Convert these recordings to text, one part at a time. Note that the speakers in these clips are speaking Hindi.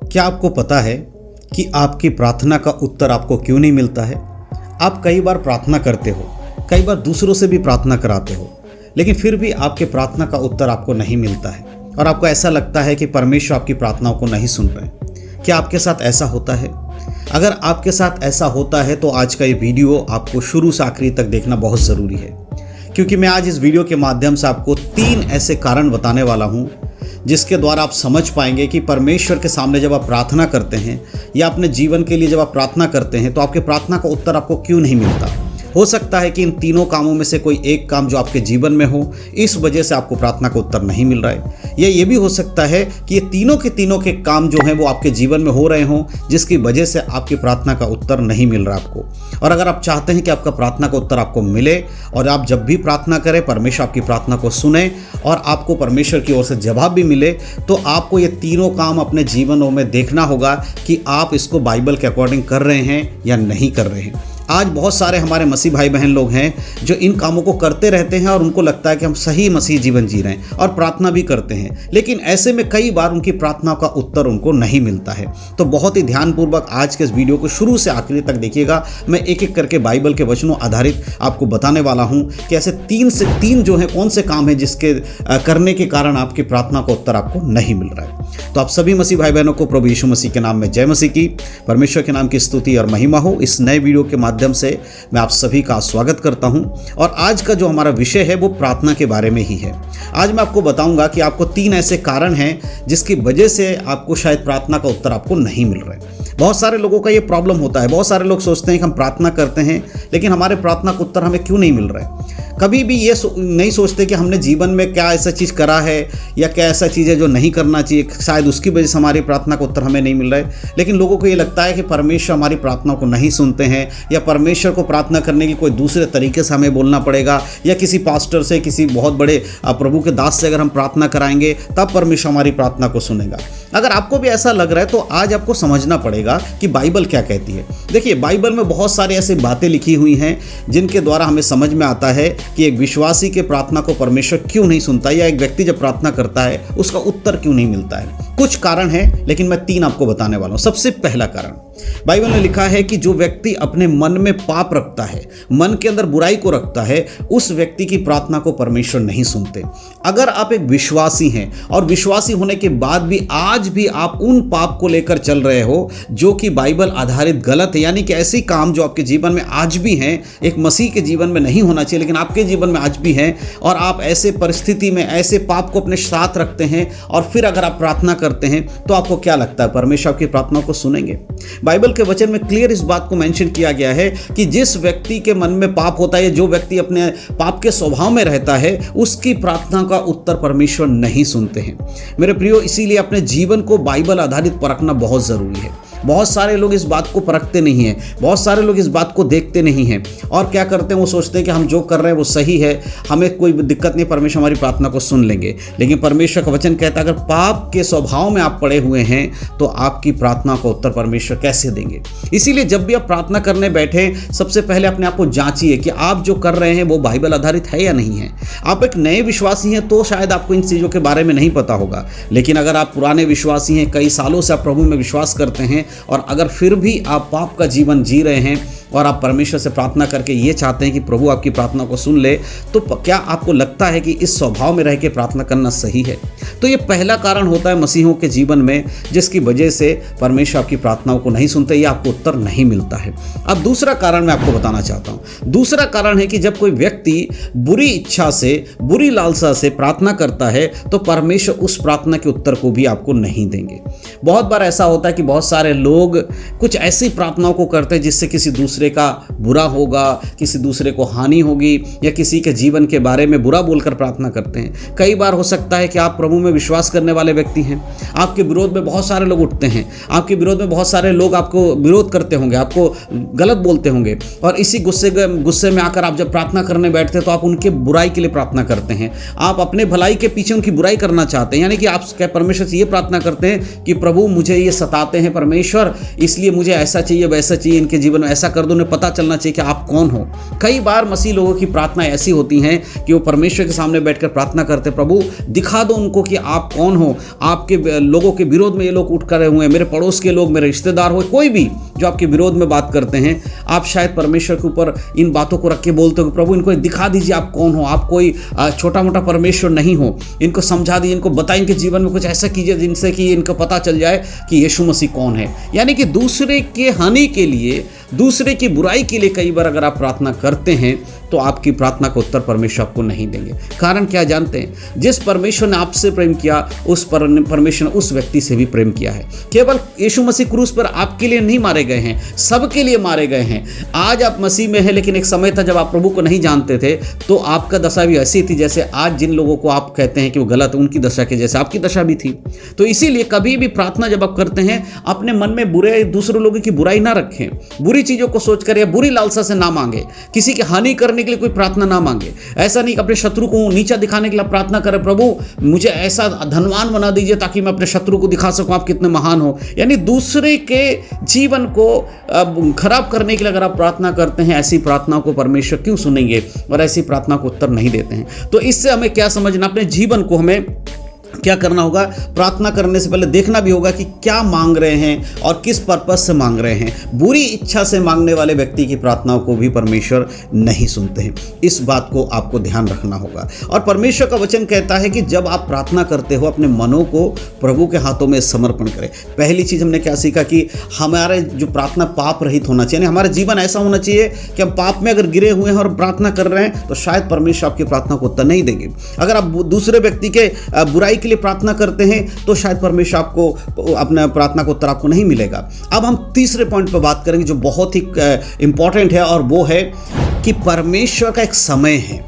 क्या आपको पता है कि आपकी प्रार्थना का उत्तर आपको क्यों नहीं मिलता है? आप कई बार प्रार्थना करते हो, कई बार दूसरों से भी प्रार्थना कराते हो, लेकिन फिर भी आपके प्रार्थना का उत्तर आपको नहीं मिलता है और आपको ऐसा लगता है कि परमेश्वर आपकी प्रार्थनाओं को नहीं सुन रहे। क्या आपके साथ ऐसा होता है? अगर आपके साथ ऐसा होता है तो आज का ये वीडियो आपको शुरू से आखिरी तक देखना बहुत ज़रूरी है, क्योंकि मैं आज इस वीडियो के माध्यम से आपको 3 ऐसे कारण बताने वाला हूँ जिसके द्वारा आप समझ पाएंगे कि परमेश्वर के सामने जब आप प्रार्थना करते हैं या अपने जीवन के लिए जब आप प्रार्थना करते हैं तो आपके प्रार्थना का उत्तर आपको क्यों नहीं मिलता। हो सकता है कि इन तीनों कामों में से कोई एक काम जो आपके जीवन में हो, इस वजह से आपको प्रार्थना का उत्तर नहीं मिल रहा है। या ये भी हो सकता है कि ये तीनों के काम जो हैं वो आपके जीवन में हो रहे हों, जिसकी वजह से आपकी प्रार्थना का उत्तर नहीं मिल रहा आपको। और अगर आप चाहते हैं कि आपका प्रार्थना का उत्तर आपको मिले और आप जब भी प्रार्थना करें परमेश्वर आपकी प्रार्थना को सुने और आपको परमेश्वर की ओर से जवाब भी मिले, तो आपको ये तीनों काम अपने जीवनों में देखना होगा कि आप इसको बाइबल के अकॉर्डिंग कर रहे हैं या नहीं कर रहे हैं। आज बहुत सारे हमारे मसीह भाई बहन लोग हैं जो इन कामों को करते रहते हैं और उनको लगता है कि हम सही मसीह जीवन जी रहे हैं और प्रार्थना भी करते हैं, लेकिन ऐसे में कई बार उनकी प्रार्थना का उत्तर उनको नहीं मिलता है। तो बहुत ही ध्यानपूर्वक आज के इस वीडियो को शुरू से आखिरी तक देखिएगा। मैं एक एक करके बाइबल के वचनों आधारित आपको बताने वाला हूं कि ऐसे 3 से 3 जो है कौन से काम हैं जिसके करने के कारण आपकी प्रार्थना का उत्तर आपको नहीं मिल रहा है। तो आप सभी मसीह भाई बहनों को प्रभु यीशु मसीह के नाम में जय मसीह की, परमेश्वर के नाम की स्तुति और महिमा हो। इस नए वीडियो के माध्यम से मैं आप सभी का स्वागत करता हूं और आज का जो हमारा विषय है वो प्रार्थना के बारे में ही है। आज मैं आपको बताऊंगा कि आपको 3 ऐसे कारण हैं जिसकी वजह से आपको शायद प्रार्थना का उत्तर आपको नहीं मिल रहा है। बहुत सारे लोगों का ये प्रॉब्लम होता है। बहुत सारे लोग सोचते हैं कि हम प्रार्थना करते हैं लेकिन हमारे प्रार्थना का उत्तर हमें क्यों नहीं मिल रहा है। कभी भी ये नहीं सोचते कि हमने जीवन में क्या ऐसा चीज़ करा है या क्या ऐसा चीज़ है जो नहीं करना चाहिए, शायद उसकी वजह से हमारी प्रार्थना का उत्तर हमें नहीं मिल रहा है। लेकिन लोगों को ये लगता है कि परमेश्वर हमारी प्रार्थनाओं को नहीं सुनते हैं या परमेश्वर को प्रार्थना करने की कोई दूसरे तरीके से हमें बोलना पड़ेगा या किसी पास्टर से, किसी बहुत बड़े प्रभु के दास से अगर हम प्रार्थना कराएंगे तब परमेश्वर हमारी प्रार्थना को सुनेगा। अगर आपको भी ऐसा लग रहा है तो आज आपको समझना पड़ेगा कि बाइबल क्या कहती है। देखिए, बाइबल में बहुत सारी ऐसी बातें लिखी हुई हैं जिनके द्वारा हमें समझ में आता है कि एक विश्वासी के प्रार्थना को परमेश्वर क्यों नहीं सुनता या एक व्यक्ति जब प्रार्थना करता है उसका उत्तर क्यों नहीं मिलता है। कुछ कारण हैं लेकिन मैं 3 आपको बताने वाला हूं। सबसे पहला कारण, बाइबल में लिखा है कि जो व्यक्ति अपने मन में पाप रखता है, मन के अंदर बुराई को रखता है, उस व्यक्ति की प्रार्थना को परमेश्वर नहीं सुनते। अगर आप एक विश्वासी हैं और विश्वासी होने के बाद भी आज भी आप उन पाप को लेकर चल रहे हो जो कि बाइबल आधारित गलत है, यानी कि ऐसी काम जो आपके जीवन में आज भी हैं, एक मसीह के जीवन में नहीं होना चाहिए लेकिन आपके जीवन में आज भी हैं, और आप ऐसे परिस्थिति में ऐसे पाप को अपने साथ रखते हैं और फिर अगर आप प्रार्थना करते हैं तो आपको क्या लगता है परमेश्वर आपकी प्रार्थनाओं को सुनेंगे? बाइबल के वचन में क्लियर इस बात को मेंशन किया गया है कि जिस व्यक्ति के मन में पाप होता है, जो व्यक्ति अपने पाप के स्वभाव में रहता है, उसकी प्रार्थना का उत्तर परमेश्वर नहीं सुनते हैं। मेरे प्रियो, इसीलिए अपने जीवन को बाइबल आधारित परखना बहुत जरूरी है। बहुत सारे लोग इस बात को परखते नहीं हैं, बहुत सारे लोग इस बात को देखते नहीं हैं और क्या करते हैं, वो सोचते हैं कि हम जो कर रहे हैं वो सही है, हमें कोई दिक्कत नहीं, परमेश्वर हमारी प्रार्थना को सुन लेंगे। लेकिन परमेश्वर का वचन कहता है अगर पाप के स्वभाव में आप पड़े हुए हैं तो आपकी प्रार्थना का उत्तर परमेश्वर कैसे देंगे। इसीलिए जब भी आप प्रार्थना करने बैठे, सबसे पहले अपने आप को जांचिए कि आप जो कर रहे हैं वो बाइबल आधारित है या नहीं है। आप एक नए विश्वासी हैं तो शायद आपको इन चीज़ों के बारे में नहीं पता होगा, लेकिन अगर आप पुराने विश्वासी हैं, कई सालों से आप प्रभु में विश्वास करते हैं और अगर फिर भी आप पाप का जीवन जी रहे हैं और आप परमेश्वर से प्रार्थना करके ये चाहते हैं कि प्रभु आपकी प्रार्थना को सुन ले, तो क्या आपको लगता है कि इस स्वभाव में रह के प्रार्थना करना सही है? तो ये पहला कारण होता है मसीहों के जीवन में जिसकी वजह से परमेश्वर आपकी प्रार्थनाओं को नहीं सुनते या आपको उत्तर नहीं मिलता है। अब दूसरा कारण मैं आपको बताना चाहता हूँ। दूसरा कारण है कि जब कोई व्यक्ति बुरी इच्छा से, बुरी लालसा से प्रार्थना करता है तो परमेश्वर उस प्रार्थना के उत्तर को भी आपको नहीं देंगे। बहुत बार ऐसा होता है कि बहुत सारे लोग कुछ ऐसी प्रार्थनाओं को करते हैं जिससे किसी दूसरे का बुरा होगा, किसी दूसरे को हानि होगी या किसी के जीवन के बारे में बुरा बोलकर प्रार्थना करते हैं। कई बार हो सकता है कि आप प्रभु में विश्वास करने वाले व्यक्ति हैं, आपके विरोध में बहुत सारे लोग उठते हैं, आपके विरोध में बहुत सारे लोग आपको विरोध करते होंगे, आपको गलत बोलते होंगे और इसी गुस्से में आकर आप जब प्रार्थना करने बैठते हैं तो आप उनके बुराई के लिए प्रार्थना करते हैं। आप अपने भलाई के पीछे उनकी बुराई करना चाहते हैं, यानी कि आप क्या परमेश्वर से ये प्रार्थना करते हैं कि प्रभु मुझे ये सताते हैं परमेश्वर, इसलिए मुझे ऐसा चाहिए वैसा चाहिए, इनके जीवन में ऐसा कर दो, उन्हें पता चलना चाहिए कि आप कौन हो। कई बार मसीह लोगों की प्रार्थना ऐसी होती हैं कि वो परमेश्वर के सामने बैठकर प्रार्थना करते, प्रभु दिखा दो उनको कि आप कौन हो, आपके लोगों के विरोध में ये लोग उठ कर रहे हुए हैं, मेरे पड़ोस के लोग, मेरे रिश्तेदार हो, कोई भी जो आपके विरोध में बात करते हैं, आप शायद परमेश्वर के ऊपर इन बातों को रख के बोलते हो, प्रभु इनको दिखा दीजिए आप कौन हो, आप कोई छोटा मोटा परमेश्वर नहीं हो, इनको समझा दीजिए, इनको बताइए, इनके जीवन में कुछ ऐसा कीजिए जिनसे कि इनको पता चल जाए कि यीशु मसीह कौन है। यानी कि दूसरे के हानि के लिए, दूसरे की बुराई के लिए कई बार अगर आप प्रार्थना करते हैं तो आपकी प्रार्थना का उत्तर परमेश्वर आपको नहीं देंगे। कारण क्या जानते हैं? जिस परमेश्वर ने आपसे प्रेम किया, उस परमेश्वर ने उस व्यक्ति से भी प्रेम किया है। केवल यीशु मसीह क्रूस पर आपके लिए नहीं मारे गए हैं, सबके लिए मारे गए हैं। आज आप मसीह में हैं, लेकिन एक समय था जब आप प्रभु को नहीं जानते थे, तो आपका दशा भी ऐसी थी जैसे आज जिन लोगों को आप कहते हैं कि वो गलत, उनकी दशा के जैसे आपकी दशा भी थी। तो इसीलिए कभी भी प्रार्थना जब आप करते हैं, अपने मन में बुरे दूसरे लोगों की बुराई ना रखें, बुरी चीज़ों को सोचकर या बुरी लालसा से ना मांगे, किसी की हानि करने के लिए कोई प्रार्थना ना मांगे। ऐसा नहीं कि अपने शत्रु को नीचा दिखाने के लिए प्रार्थना करें, प्रभु मुझे ऐसा धनवान बना दीजिए ताकि मैं अपने शत्रु को दिखा सकूं आप कितने महान हो। यानी दूसरे के जीवन को खराब करने के लिए अगर आप प्रार्थना करते हैं, ऐसी प्रार्थना को परमेश्वर क्यों सुनेंगे और ऐसी प्रार्थना को उत्तर नहीं देते हैं। तो इससे हमें क्या समझना, अपने जीवन को हमें क्या करना होगा, प्रार्थना करने से पहले देखना भी होगा कि क्या मांग रहे हैं और किस पर्पस से मांग रहे हैं। बुरी इच्छा से मांगने वाले व्यक्ति की प्रार्थनाओं को भी परमेश्वर नहीं सुनते हैं। इस बात को आपको ध्यान रखना होगा। और परमेश्वर का वचन कहता है कि जब आप प्रार्थना करते हो, अपने मनों को प्रभु के हाथों में समर्पण करें। पहली चीज़ हमने क्या सीखा कि हमारे जो प्रार्थना पाप रहित होना चाहिए, हमारा जीवन ऐसा होना चाहिए कि हम पाप में अगर गिरे हुए हैं और प्रार्थना कर रहे हैं तो शायद परमेश्वर आपकी प्रार्थना को उत्तर नहीं देंगे। अगर आप दूसरे व्यक्ति के बुराई के लिए प्रार्थना करते हैं तो शायद परमेश्वर आपको अपना प्रार्थना का उत्तर आपको नहीं मिलेगा। अब हम तीसरे पॉइंट पर बात करेंगे जो बहुत ही इंपॉर्टेंट है, और वो है कि परमेश्वर का एक समय है।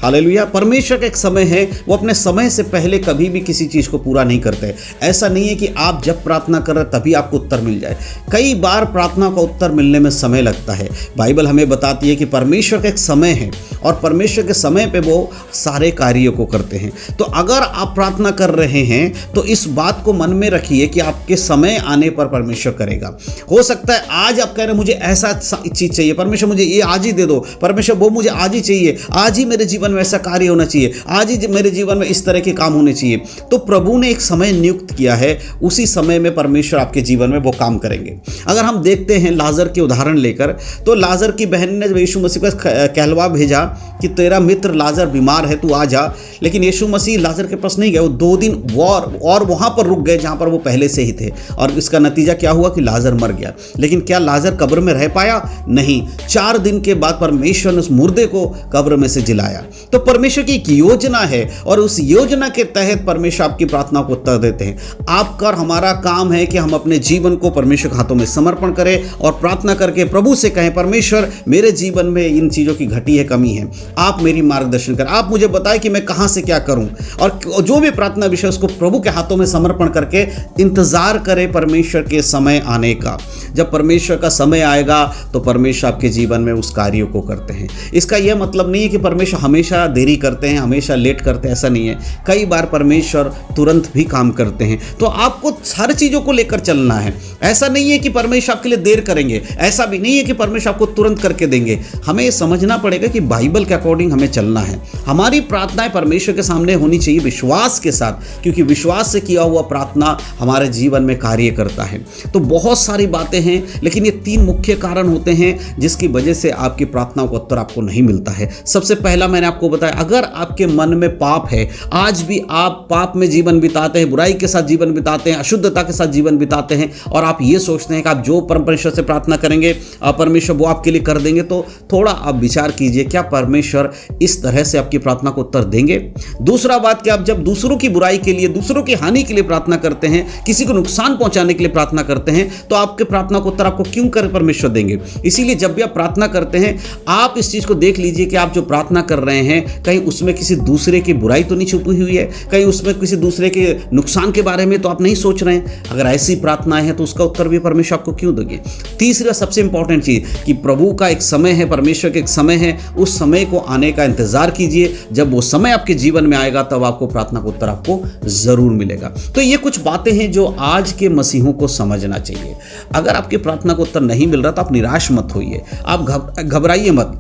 हालेलुया। परमेश्वर का एक समय है, वो अपने समय से पहले कभी भी किसी चीज़ को पूरा नहीं करते। ऐसा नहीं है कि आप जब प्रार्थना कर रहे तभी आपको उत्तर मिल जाए। कई बार प्रार्थना का उत्तर मिलने में समय लगता है। बाइबल हमें बताती है कि परमेश्वर का एक समय है और परमेश्वर के समय पे वो सारे कार्यों को करते हैं। तो अगर आप प्रार्थना कर रहे हैं तो इस बात को मन में रखिए कि आपके समय आने पर परमेश्वर करेगा। हो सकता है आज आप कह रहे हैं मुझे ऐसा चीज़ चाहिए, परमेश्वर मुझे ये आज ही दे दो, परमेश्वर वो मुझे आज ही चाहिए, आज ही मेरे जीवन में ऐसा कार्य होना चाहिए, आज ही मेरे जीवन में इस तरह के काम होने चाहिए। तो प्रभु ने एक समय नियुक्त किया है, उसी समय में परमेश्वर आपके जीवन में वो काम करेंगे। अगर हम देखते हैं लाजर के उदाहरण लेकर, तो लाजर की बहन ने जब यीशु मसीह को कहलवा भेजा कि तेरा मित्र लाजर बीमार है, तू आ जा, लेकिन यीशु मसीह लाजर के पास नहीं गए। वो 2 दिन और वहां पर रुक गए जहां पर वो पहले से ही थे, और इसका नतीजा क्या हुआ कि लाजर मर गया। लेकिन क्या लाजर कब्र में रह पाया? नहीं। 4 दिन के बाद परमेश्वर ने उस मुर्दे को कब्र में से जिलाया। तो परमेश्वर की एक योजना है और उस योजना के तहत परमेश्वर आपकी प्रार्थना को उत्तर देते हैं। आपका और हमारा काम है कि हम अपने जीवन को परमेश्वर के हाथों में समर्पण करें और प्रार्थना करके प्रभु से कहें, परमेश्वर मेरे जीवन में इन चीज़ों की घटी है, कमी है, आप मेरी मार्गदर्शन करें, आप मुझे बताएं कि मैं कहां से क्या करूं। और जो भी प्रार्थना विषय उसको प्रभु के हाथों में समर्पण करके इंतजार करें परमेश्वर के समय आने का। जब परमेश्वर का समय आएगा तो परमेश्वर आपके जीवन में उस कार्यों को करते हैं। इसका यह मतलब नहीं है कि परमेश्वर हमेशा देरी करते हैं, हमेशा लेट करते हैं, ऐसा नहीं है। कई बार परमेश्वर तुरंत भी काम करते हैं। तो आपको हर चीज़ों को लेकर चलना है। ऐसा नहीं है कि परमेश्वर आपके लिए देर करेंगे, ऐसा भी नहीं है कि परमेश्वर आपको तुरंत करके देंगे। हमें समझना पड़ेगा कि बाइबल के अकॉर्डिंग हमें चलना है। हमारी प्रार्थनाएं परमेश्वर के सामने होनी चाहिए विश्वास के साथ, क्योंकि विश्वास से किया हुआ प्रार्थना हमारे जीवन में कार्य करता है। तो बहुत सारी बातें हैं, लेकिन ये 3 मुख्य कारण होते हैं जिसकी वजह से आपकी प्रार्थनाओं का उत्तर आपको नहीं मिलता है। सबसे पहला मैंने आपको बताया, अगर आपके मन में पाप है, आज भी आप पाप में जीवन बिताते हैं, बुराई के साथ जीवन बिताते हैं, अशुद्धता के साथ जीवन बिताते हैं, और आप ये सोचते हैं कि आप जो परमेश्वर से प्रार्थना करेंगे परमेश्वर वो आपके लिए कर देंगे, तो थोड़ा आप विचार कीजिए, क्या परमेश्वर इस तरह से आपकी प्रार्थना को उत्तर देंगे? दूसरा बात कि आप जब दूसरों की बुराई के लिए, दूसरों की हानि के लिए प्रार्थना करते हैं, किसी को नुकसान पहुंचाने के लिए प्रार्थना करते हैं, तो आपके प्रार्थना को उत्तर आपको क्यों कर परमेश्वर देंगे? इसीलिए जब भी आप प्रार्थना करते हैं, आप इस चीज को देख लीजिए कि आप जो प्रार्थना कर रहे हैं, कहीं उसमें किसी दूसरे की बुराई तो नहीं छुपी हुई है, कहीं उसमें किसी दूसरे के नुकसान के बारे में तो आप नहीं सोच रहे हैं। अगर ऐसी प्रार्थनाएं हैं तो उसका उत्तर भी परमेश्वर आपको क्यों देंगे। तीसरा सबसे इंपॉर्टेंट चीज कि प्रभु का एक समय है, परमेश्वर का एक समय है, उस समय को आने का इंतजार कीजिए। जब वो समय आपके जीवन में आएगा तब आपको प्रार्थना का उत्तर आपको जरूर मिलेगा। तो ये कुछ बातें हैं जो आज के मसीहों को समझना चाहिए। अगर आपकी प्रार्थना का उत्तर नहीं मिल रहा तो आप निराश मत होइए, आप घबराइए मत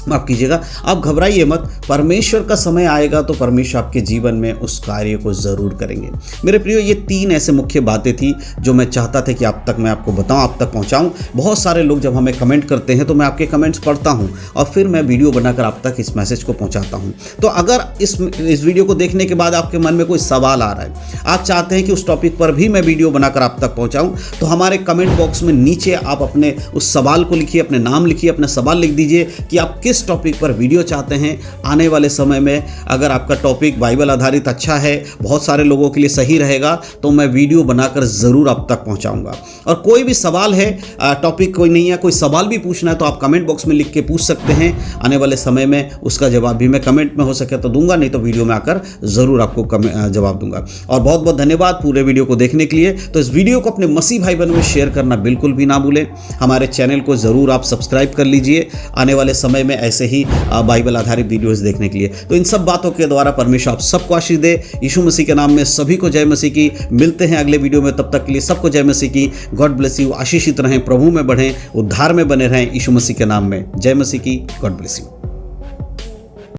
माफ कीजिएगा, आप घबराइए मत। परमेश्वर का समय आएगा तो परमेश्वर आपके जीवन में उस कार्य को जरूर करेंगे। मेरे प्रियो, ये 3 ऐसे मुख्य बातें थी जो मैं चाहता था कि आप तक मैं आपको बताऊं, आप तक पहुंचाऊं। बहुत सारे लोग जब हमें कमेंट करते हैं तो मैं आपके कमेंट्स पढ़ता हूं और फिर मैं वीडियो बनाकर आप तक इस मैसेज को पहुंचाता हूं। तो अगर इस वीडियो को देखने के बाद आपके मन में कोई सवाल आ रहा है, आप चाहते हैं कि उस टॉपिक पर भी मैं वीडियो बनाकर आप तक पहुंचाऊं, तो हमारे कमेंट बॉक्स में नीचे आप अपने उस सवाल को लिखिए, अपने नाम लिखिए, अपना सवाल लिख दीजिए कि आप किस टॉपिक पर वीडियो चाहते हैं। आने वाले समय में अगर आपका टॉपिक बाइबल आधारित अच्छा है, बहुत सारे लोगों के लिए सही रहेगा, तो मैं वीडियो बनाकर ज़रूर आप तक पहुंचाऊंगा। और कोई भी सवाल है, टॉपिक कोई नहीं है, कोई सवाल भी पूछना है तो आप कमेंट बॉक्स में लिख के पूछ सकते हैं। आने वाले समय में उसका जवाब भी मैं कमेंट में हो सके तो दूंगा, नहीं तो वीडियो में आकर ज़रूर आपको जवाब दूंगा। और बहुत बहुत धन्यवाद पूरे वीडियो को देखने के लिए। तो इस वीडियो को अपने मसीह भाई बहनों में शेयर करना बिल्कुल भी ना भूलें। हमारे चैनल को ज़रूर आप सब्सक्राइब कर लीजिए आने वाले समय में ऐसे ही बाइबल आधारित वीडियोस देखने के लिए। तो इन सब बातों के द्वारा परमेश्वर आप सबको आशीष दे। यीशु मसीह के नाम में सभी को जय मसीह की। मिलते हैं अगले वीडियो में, तब तक के लिए सबको जय मसीह की। God bless you. आशीषित रहें, प्रभु में बढ़ें, उद्धार में बने रहें। यीशु मसीह के नाम में जय मसीह की। God bless you.